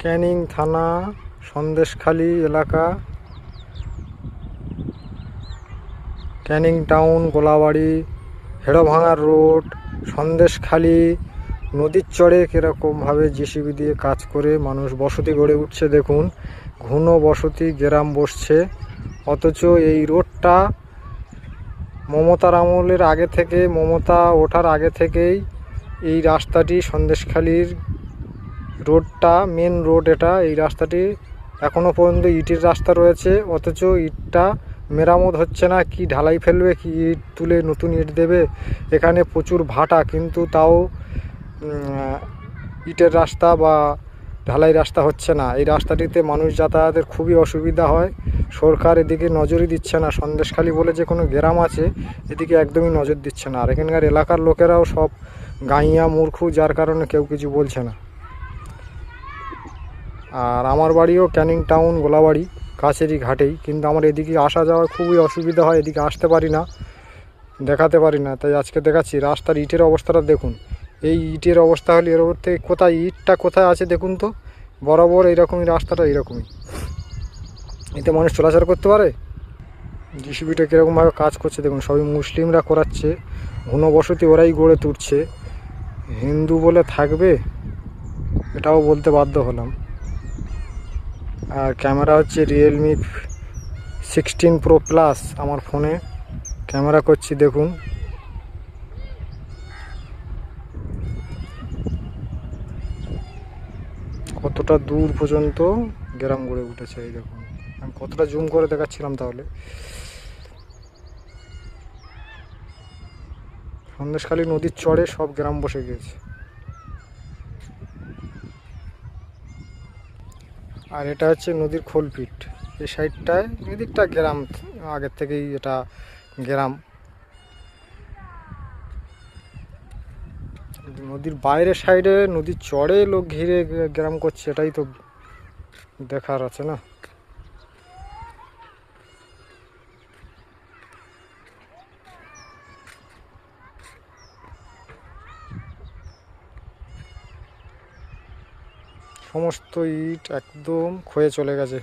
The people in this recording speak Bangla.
ক্যানিং থানা, সন্দেশখালী এলাকা, ক্যানিং টাউন, গোলাবাড়ি, হেড়োভাঙার রোড, সন্দেশখালী। নদীর চরে কীরকমভাবে জেসিবি দিয়ে কাজ করে মানুষ বসতি গড়ে উঠছে দেখুন। ঘন বসতি গ্রাম বসছে, অথচ এই রোডটা মমতার আমলের আগে থেকে, মমতা ওঠার আগে থেকেই এই রাস্তাটি, সন্দেশখালীর রোডটা, মেন রোড এটা, এই রাস্তাটি এখনও পর্যন্ত ইটের রাস্তা রয়েছে, অথচ ইটটা মেরামত হচ্ছে না। কি ঢালাই ফেলবে, কি ইট তুলে নতুন ইট দেবে? এখানে প্রচুর ভাটা, কিন্তু তাও ইটের রাস্তা বা ঢালাই রাস্তা হচ্ছে না। এই রাস্তাটিতে মানুষ যাতায়াতের খুবই অসুবিধা হয়। সরকার এদিকে নজরই দিচ্ছে না। সন্দেশখালী বলে যে কোনো গ্রাম আছে, এদিকে একদমই নজর দিচ্ছে না। আর এখানকার এলাকার লোকেরাও সব গাঁইয়া মূর্খ, যার কারণে কেউ কিছু বলছে না। আর আমার বাড়িও ক্যানিং টাউন, গোলাবাড়ি, কাছেরই ঘাটেই, কিন্তু আমার এদিকে আসা যাওয়ার খুবই অসুবিধা হয়। এদিকে আসতে পারি না, দেখাতে পারি না। তাই আজকে দেখাচ্ছি। রাস্তার ইটের অবস্থাটা দেখুন। এই ইটের অবস্থা হলে এর ওপর থেকে কোথায় ইটটা কোথায় আছে দেখুন তো। বরাবর এইরকমই রাস্তাটা, এইরকমই। এতে মানুষ চলাচল করতে পারে? জিসিবিটা কীরকমভাবে কাজ করছে দেখুন। সবই মুসলিমরা করাচ্ছে, ঘনবসতি ওরাই গড়ে তুলছে। হিন্দু বলে থাকবে, এটাও বলতে বাধ্য হলাম। আর ক্যামেরা হচ্ছে রিয়েলমি 16 প্রো প্লাস, আমার ফোনে ক্যামেরা করছি দেখুন। কতটা দূর পর্যন্ত গ্রাম গড়ে উঠেছে, এই দেখুন। আমি কতটা জুম করে দেখাচ্ছিলাম তাহলে। সন্দেশখালী নদীর চরে সব গ্রাম বসে গিয়েছে। আর এটা হচ্ছে নদীর খোলপিট। এই সাইডটায়, এদিকটা গ্রাম, আগের থেকেই এটা গ্রাম। নদীর বাইরের সাইডে, নদীর চরে লোক ঘিরে গ্রাম করছে, এটাই তো দেখার আছে না। সমস্ত ইট একদম ক্ষয়ে চলে গেছে।